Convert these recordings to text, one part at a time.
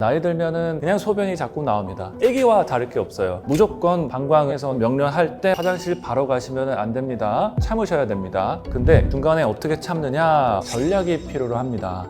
나이 들면은 그냥 소변이 자꾸 나옵니다. 애기와 다를 게 없어요. 무조건 방광에서 명령할 때 화장실 바로 가시면 안 됩니다. 참으셔야 됩니다. 근데 중간에 어떻게 참느냐, 전략이 필요로 합니다.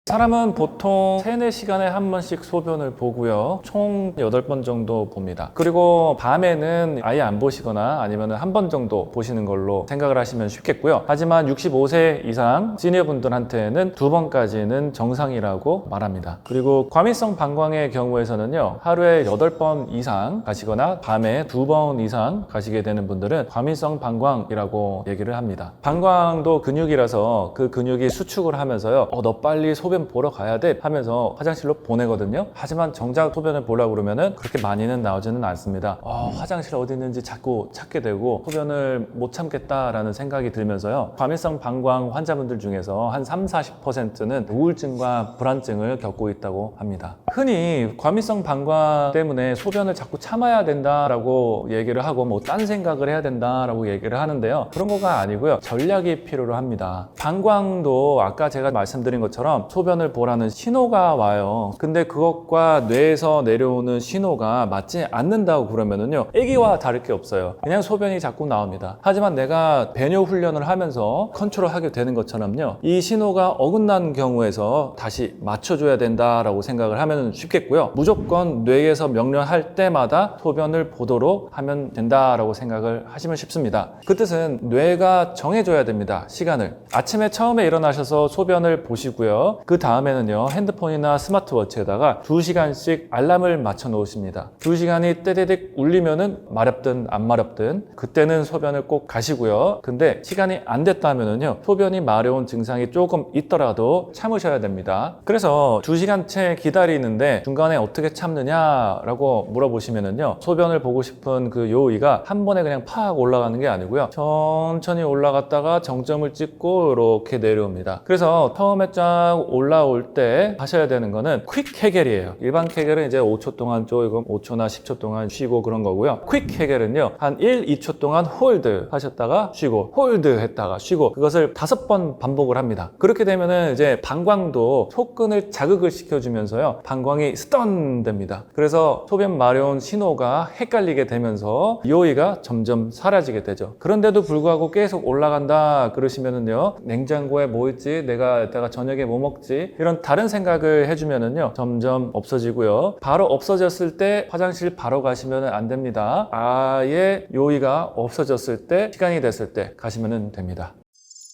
사람은 보통 3, 4시간에 한 번씩 소변을 보고요. 총 8번 정도 봅니다. 그리고 밤에는 아예 안 보시거나 아니면 한 번 정도 보시는 걸로 생각을 하시면 쉽겠고요. 하지만 65세 이상 시니어분들한테는 2번까지는 정상이라고 말합니다. 그리고 과민성 방광의 경우에서는요. 하루에 8번 이상 가시거나 밤에 2번 이상 가시게 되는 분들은 과민성 방광이라고 얘기를 합니다. 방광도 근육이라서 그 근육이 수축을 하면서요. 너 빨리 소변 보러 가야 돼 하면서 화장실로 보내거든요. 하지만 정작 소변을 보려고 그러면은 그렇게 많이는 나오지는 않습니다. 화장실 어디 있는지 자꾸 찾게 되고 소변을 못 참겠다라는 생각이 들면서요. 과민성 방광 환자분들 중에서 한 30-40%는 우울증과 불안증을 겪고 있다고 합니다. 흔히 과민성 방광 때문에 소변을 자꾸 참아야 된다라고 얘기를 하고 딴 생각을 해야 된다라고 얘기를 하는데요. 그런 거가 아니고요. 전략이 필요로 합니다. 방광도 아까 제가 말씀드린 것처럼 소변을 보라는 신호가 와요. 근데 그것과 뇌에서 내려오는 신호가 맞지 않는다고 그러면은요. 애기와 다를 게 없어요. 그냥 소변이 자꾸 나옵니다. 하지만 내가 배뇨 훈련을 하면서 컨트롤하게 되는 것처럼요. 이 신호가 어긋난 경우에서 다시 맞춰줘야 된다라고 생각을 하면 쉽겠고요. 무조건 뇌에서 명령할 때마다 소변을 보도록 하면 된다라고 생각을 하시면 쉽습니다. 그 뜻은 뇌가 정해줘야 됩니다. 시간을. 아침에 처음에 일어나셔서 소변을 보시고요. 그 다음에는요. 핸드폰이나 스마트워치에다가 2시간씩 알람을 맞춰 놓으십니다. 2시간이 떼데딕 울리면은 마렵든 안 마렵든 그때는 소변을 꼭 가시고요. 근데 시간이 안 됐다면은요. 소변이 마려운 증상이 조금 있더라도 참으셔야 됩니다. 그래서 2시간째 기다리는데 중간에 어떻게 참느냐라고 물어보시면은요. 소변을 보고 싶은 그 요의가 한 번에 그냥 팍 올라가는 게 아니고요. 천천히 올라갔다가 정점을 찍고 이렇게 내려옵니다. 그래서 처음에 쫙 올라올 때 하셔야 되는 거는 퀵 케겔이에요. 일반 케겔은 이제 5초 동안 조금 5초나 10초 동안 쉬고 그런 거고요. 퀵 케겔은요. 한 1, 2초 동안 홀드 하셨다가 쉬고 홀드 했다가 쉬고 그것을 5번 반복을 합니다. 그렇게 되면은 이제 방광도 속근을 자극을 시켜주면서요. 방광이 스턴됩니다. 그래서 소변 마려운 신호가 헷갈리게 되면서 요의가 점점 사라지게 되죠. 그런데도 불구하고 계속 올라간다 그러시면은요. 냉장고에 뭐 있지? 내가 이따가 저녁에 뭐 먹지? 이런 다른 생각을 해주면은요. 점점 없어지고요. 바로 없어졌을 때 화장실 바로 가시면 안 됩니다. 아예 요의가 없어졌을 때 시간이 됐을 때 가시면 됩니다.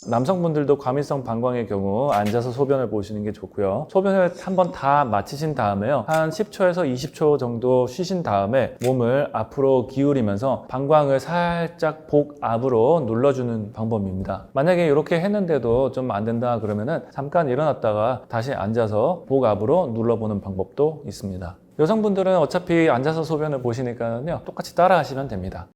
남성분들도 과민성 방광의 경우 앉아서 소변을 보시는 게 좋고요. 소변을 한번 다 마치신 다음에요. 한 10초에서 20초 정도 쉬신 다음에 몸을 앞으로 기울이면서 방광을 살짝 복 앞으로 눌러주는 방법입니다. 만약에 이렇게 했는데도 좀 안 된다 그러면은 잠깐 일어났다가 다시 앉아서 복 앞으로 눌러보는 방법도 있습니다. 여성분들은 어차피 앉아서 소변을 보시니까요. 똑같이 따라 하시면 됩니다.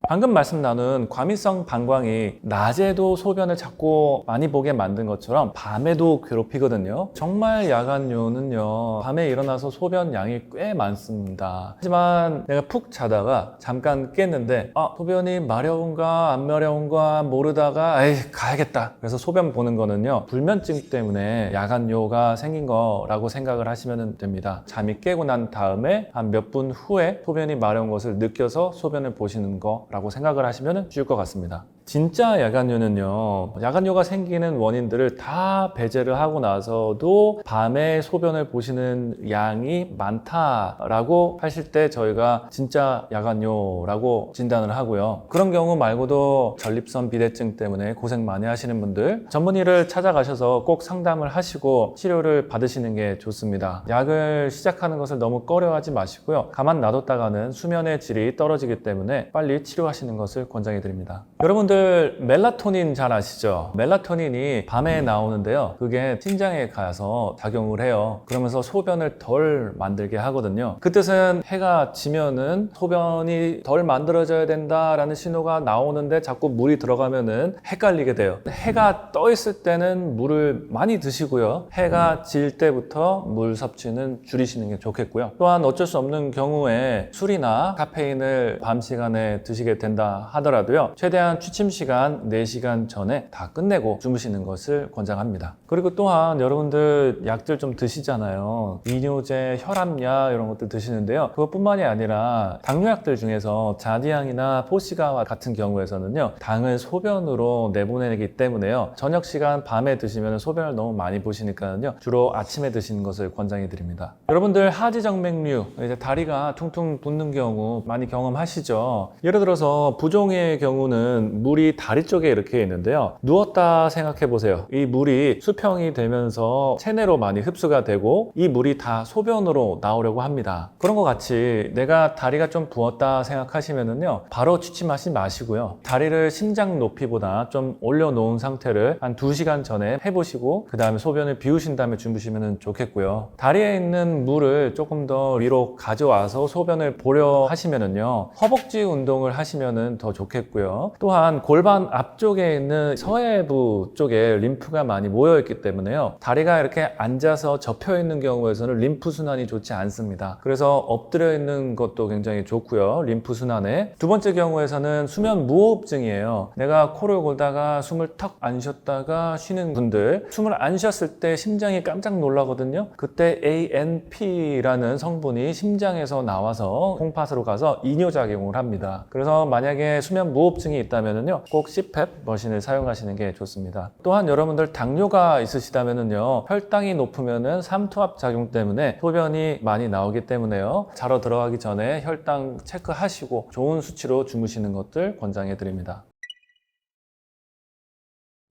방금 말씀 나눈 과민성 방광이 낮에도 소변을 자꾸 많이 보게 만든 것처럼 밤에도 괴롭히거든요. 정말 야간요는요. 밤에 일어나서 소변 양이 꽤 많습니다. 하지만 내가 푹 자다가 잠깐 깼는데 소변이 마려운가 안 마려운가 모르다가 가야겠다. 그래서 소변 보는 거는요. 불면증 때문에 야간요가 생긴 거라고 생각을 하시면 됩니다. 잠이 깨고 난 다음에 한 몇 분 후에 소변이 마려운 것을 느껴서 소변을 보시는 거 라고 생각을 하시면 쉬울 것 같습니다. 진짜 야간요는요. 야간요가 생기는 원인들을 다 배제를 하고 나서도 밤에 소변을 보시는 양이 많다라고 하실 때 저희가 진짜 야간요라고 진단을 하고요. 그런 경우 말고도 전립선 비대증 때문에 고생 많이 하시는 분들 전문의를 찾아가셔서 꼭 상담을 하시고 치료를 받으시는 게 좋습니다. 약을 시작하는 것을 너무 꺼려하지 마시고요. 가만 놔뒀다가는 수면의 질이 떨어지기 때문에 빨리 치료하시는 것을 권장해 드립니다. 여러분들 멜라토닌 잘 아시죠? 멜라토닌이 밤에 나오는데요. 그게 신장에 가서 작용을 해요. 그러면서 소변을 덜 만들게 하거든요. 그 뜻은 해가 지면은 소변이 덜 만들어져야 된다라는 신호가 나오는데 자꾸 물이 들어가면은 헷갈리게 돼요. 해가 떠 있을 때는 물을 많이 드시고요. 해가 질 때부터 물 섭취는 줄이시는 게 좋겠고요. 또한 어쩔 수 없는 경우에 술이나 카페인을 밤 시간에 드시게 된다 하더라도요. 최대한 취침 아침 시간 4시간 전에 다 끝내고 주무시는 것을 권장합니다. 그리고 또한 여러분들 약들 좀 드시잖아요. 이뇨제, 혈압약 이런 것들 드시는데요. 그것뿐만이 아니라 당뇨약들 중에서 자디앙이나 포시가와 같은 경우에서는요, 당을 소변으로 내보내기 때문에요, 저녁 시간 밤에 드시면 소변을 너무 많이 보시니까요, 주로 아침에 드시는 것을 권장해 드립니다. 여러분들 하지정맥류, 이제 다리가 퉁퉁 붓는 경우 많이 경험하시죠? 예를 들어서 부종의 경우는 물이 다리 쪽에 이렇게 있는데요, 누웠다 생각해 보세요. 이 물이 수평이 되면서 체내로 많이 흡수가 되고 이 물이 다 소변으로 나오려고 합니다. 그런 것 같이 내가 다리가 좀 부었다 생각하시면은요, 바로 취침하지 마시고요, 다리를 심장 높이보다 좀 올려놓은 상태를 한 2시간 전에 해보시고 그 다음에 소변을 비우신 다음에 주무시면 좋겠고요. 다리에 있는 물을 조금 더 위로 가져와서 소변을 보려 하시면은요, 허벅지 운동을 하시면 더 좋겠고요. 또한 골반 앞쪽에 있는 서해부 쪽에 림프가 많이 모여 있기 때문에요, 다리가 이렇게 앉아서 접혀 있는 경우에서는 림프 순환이 좋지 않습니다. 그래서 엎드려 있는 것도 굉장히 좋고요, 림프 순환에. 두 번째 경우에서는 수면 무호흡증이에요. 내가 코를 골다가 숨을 턱 안 쉬었다가 쉬는 분들, 숨을 안 쉬었을 때 심장이 깜짝 놀라거든요. 그때 ANP라는 성분이 심장에서 나와서 콩팥으로 가서 이뇨작용을 합니다. 그래서 만약에 수면 무호흡증이 있다면요, 꼭 CPAP 머신을 사용하시는 게 좋습니다. 또한 여러분들 당뇨가 있으시다면요, 혈당이 높으면은 삼투압 작용 때문에 소변이 많이 나오기 때문에요, 자러 들어가기 전에 혈당 체크하시고 좋은 수치로 주무시는 것들 권장해 드립니다.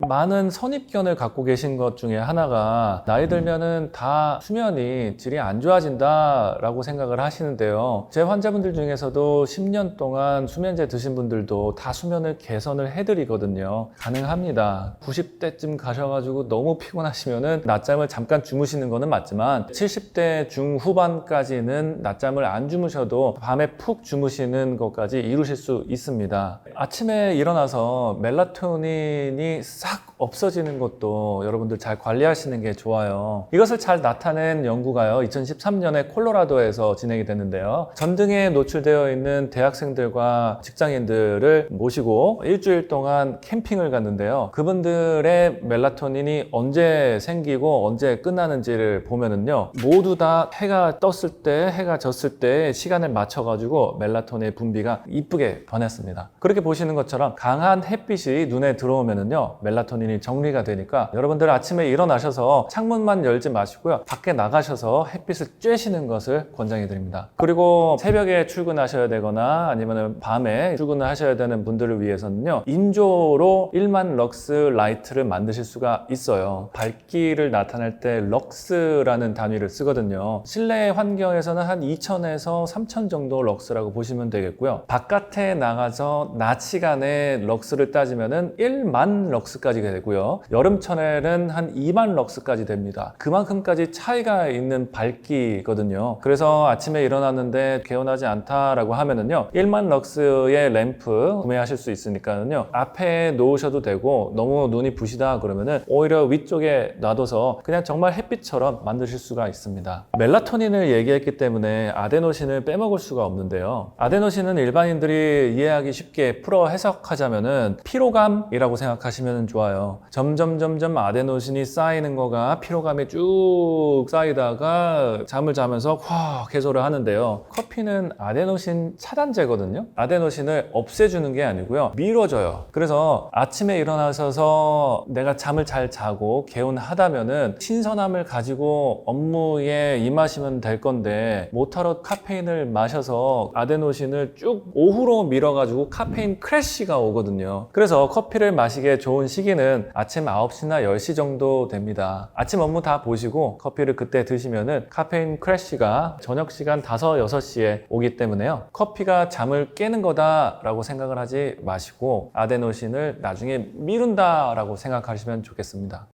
많은 선입견을 갖고 계신 것 중에 하나가 나이 들면은 다 수면이 질이 안 좋아진다 라고 생각을 하시는데요, 제 환자분들 중에서도 10년 동안 수면제 드신 분들도 다 수면을 개선을 해드리거든요. 가능합니다. 90대쯤 가셔가지고 너무 피곤하시면은 낮잠을 잠깐 주무시는 거는 맞지만 70대 중후반까지는 낮잠을 안 주무셔도 밤에 푹 주무시는 것까지 이루실 수 있습니다. 아침에 일어나서 멜라토닌이 싹 없어지는 것도 여러분들 잘 관리하시는 게 좋아요. 이것을 잘 나타낸 연구가요, 2013년에 콜로라도에서 진행이 됐는데요, 전등에 노출되어 있는 대학생들과 직장인들을 모시고 일주일 동안 캠핑을 갔는데요, 그분들의 멜라토닌이 언제 생기고 언제 끝나는지를 보면은요, 모두 다 해가 떴을 때, 해가 졌을 때 시간을 맞춰가지고 멜라토닌의 분비가 이쁘게 변했습니다. 그렇게 보시는 것처럼 강한 햇빛이 눈에 들어오면은요, 멜라토닌이 정리가 되니까 여러분들 아침에 일어나셔서 창문만 열지 마시고요, 밖에 나가셔서 햇빛을 쬐시는 것을 권장해 드립니다. 그리고 새벽에 출근하셔야 되거나 아니면 밤에 출근을 하셔야 되는 분들을 위해서는요, 인조로 1만 럭스 라이트를 만드실 수가 있어요. 밝기를 나타낼 때 럭스라는 단위를 쓰거든요. 실내 환경에서는 한 2000에서 3000 정도 럭스라고 보시면 되겠고요, 바깥에 나가서 낮 시간에 럭스를 따지면은 1만 럭스까지 되고요, 여름철에는 한 2만 럭스까지 됩니다. 그만큼까지 차이가 있는 밝기거든요. 그래서 아침에 일어났는데 개운하지 않다라고 하면은요, 1만 럭스의 램프 구매하실 수 있으니까요, 앞에 놓으셔도 되고, 너무 눈이 부시다 그러면은 오히려 위쪽에 놔둬서 그냥 정말 햇빛처럼 만드실 수가 있습니다. 멜라토닌을 얘기했기 때문에 아데노신을 빼먹을 수가 없는데요, 아데노신은 일반인들이 이해하기 쉽게 풀어 해석하자면은 피로감이라고 생각하시면 좋아요. 점점 아데노신이 쌓이는 거가 피로감이 쭉 쌓이다가 잠을 자면서 확 해소를 하는데요, 커피는 아데노신 차단제거든요. 아데노신을 없애주는 게 아니고요, 밀어줘요. 그래서 아침에 일어나셔서 내가 잠을 잘 자고 개운하다면은 신선함을 가지고 업무에 임하시면 될 건데, 모터로 카페인을 마셔서 아데노신을 쭉 오후로 밀어가지고 카페인 크래쉬가 오거든요. 그래서 커피를 마시기에 좋은 시기는 아침 9시나 10시 정도 됩니다. 아침 업무 다 보시고 커피를 그때 드시면은 카페인 크래쉬가 저녁 시간 5, 6시에 오기 때문에요, 커피가 잠을 깨는 거다라고 생각을 하지 마시고 아데노신을 나중에 미룬다라고 생각하시면 좋겠습니다.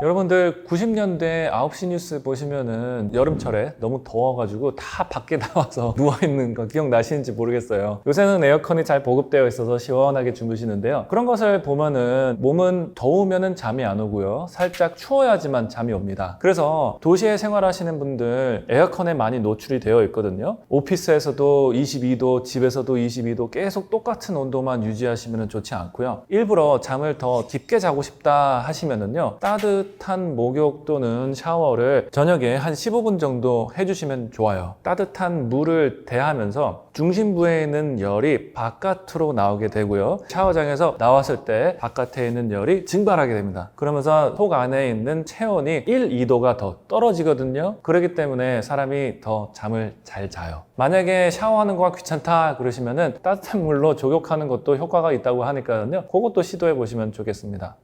여러분들 90년대 9시 뉴스 보시면은 여름철에 너무 더워가지고 다 밖에 나와서 누워있는 거 기억나시는지 모르겠어요. 요새는 에어컨이 잘 보급되어 있어서 시원하게 주무시는데요. 그런 것을 보면은 몸은 더우면은 잠이 안 오고요. 살짝 추워야지만 잠이 옵니다. 그래서 도시에 생활하시는 분들 에어컨에 많이 노출이 되어 있거든요. 오피스에서도 22도, 집에서도 22도 계속 똑같은 온도만 유지하시면 좋지 않고요. 일부러 잠을 더 깊게 자고 싶다 하시면은요. 따뜻한 목욕 또는 샤워를 저녁에 한 15분 정도 해주시면 좋아요. 따뜻한 물을 대하면서 중심부에 있는 열이 바깥으로 나오게 되고요. 샤워장에서 나왔을 때 바깥에 있는 열이 증발하게 됩니다. 그러면서 속 안에 있는 체온이 1, 2도가 더 떨어지거든요. 그렇기 때문에 사람이 더 잠을 잘 자요. 만약에 샤워하는 거가 귀찮다 그러시면은 따뜻한 물로 조격하는 것도 효과가 있다고 하니까요. 그것도 시도해 보시면 좋겠습니다.